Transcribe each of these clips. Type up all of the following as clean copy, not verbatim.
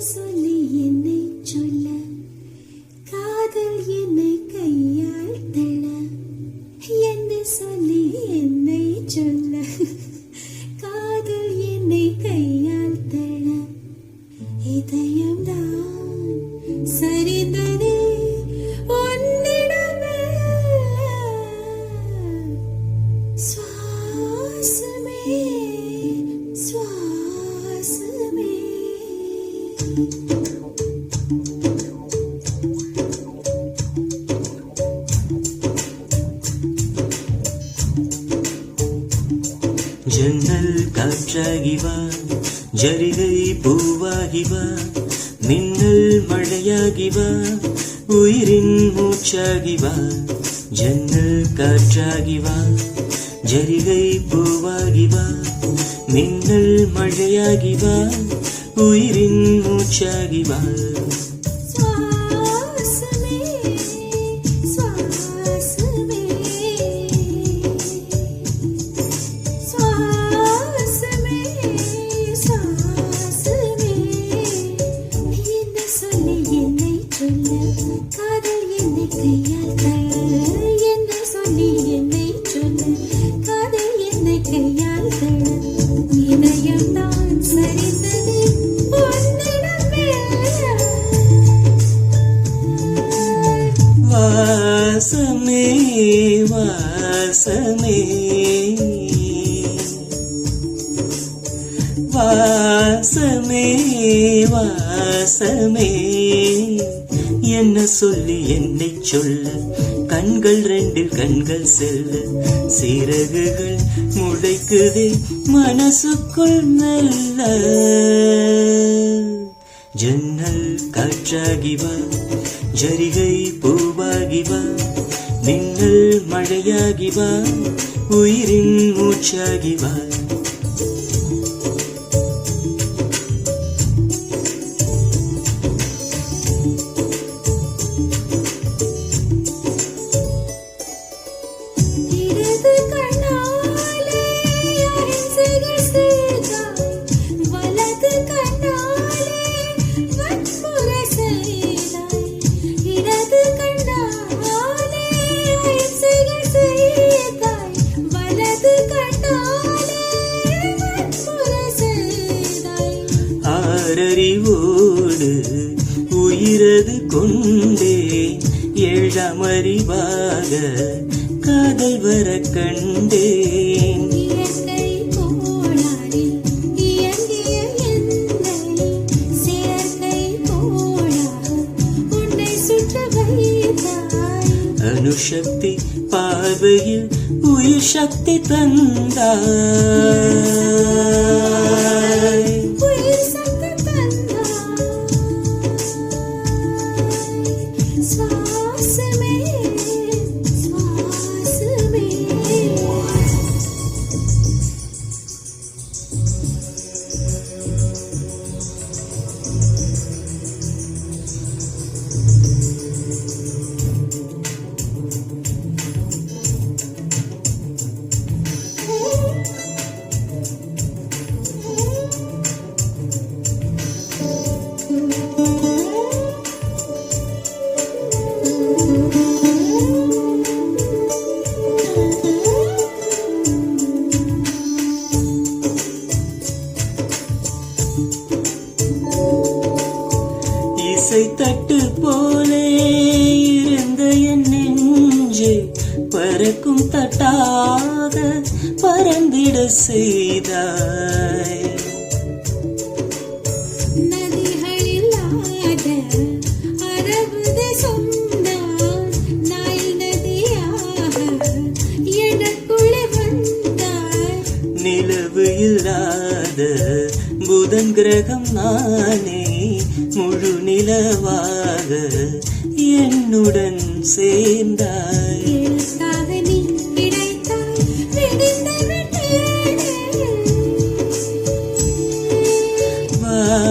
சொல்லி என்னை சொல்ல காதல் என்னை கையால் தள என்ன சொல்லி என்னை சொல்ல காதல் என்னை கையால் தள இதயம்தான் சரிந்ததே உன்னிடமே சுவாசமே சுவாசமே ஜன்னல் காற்றாகி வா ஜரிகை பூவாகி வா மின்னல் மழையாகி வா உயிரின் மூச்சாகி வா ஜன்னல் காற்றாகி வா ஜரிகை பூவாகி வா மின்னல் மழையாகி வா உயிரின் மூச்சாகி வா வாசமே வாசமே வாசமே வாசமே என்ன சொல்லி என்னை சொல்ல கண்கள் ரெண்டில் கண்கள் செல்ல சிறகுகள் முளைக்குதே மனசுக்குள் மெல்ல ஜன்னல் காற்றாகி வா ஜரிகை பூவாகி வா மின்னல் மழையாகி வா உயிரின் மூச்சாகி வா அறிவோடு உயிரது கொண்டே ஏழாம் அறிவாக காதல் வர கண்டேன் அணுசக்தி பார்வையில் உயிர் சக்தி தந்தாய் தட்டு போலே இருந்த என் நெஞ்சே பறக்கும் தட்டாக பறந்திட செய்தாய் நதிகளில் ஆட அரபு தேசம் நாய் நதியாக எனக்குள்ளே வந்தாய் நிலவு இல்லாத புதன் கிரகம் நானே முழு நிலவாக என்னுடன் சேர்ந்தாய் நீ கிடைத்தாய்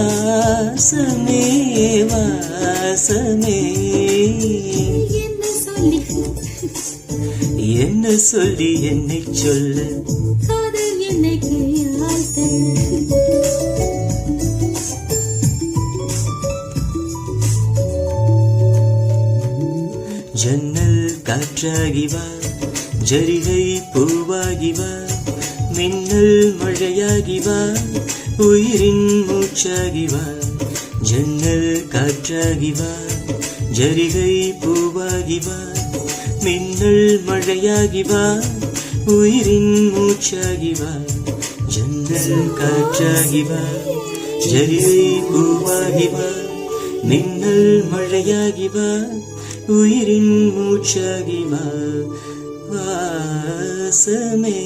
வாசமே வாசமே என்ன சொல்லி என்னை சொல்ல காதல் என்னை கையால் காற்றாகி வா ஜரிகை பூவாகி வா மின்னல் மழையாகி வா உயிரின் மூச்சாகி வா ஜன்னல் காற்றாகி வா ஜரிகை பூவாகி வா மின்னல் மழையாகி வா உயிரின் மூச்சாகி வா ஜன்னல் காற்றாகி வா ஜரிகை பூவாகி வா மின்னல் மழையாகி வா உயிரின் மூச்சாகி வா வாசமே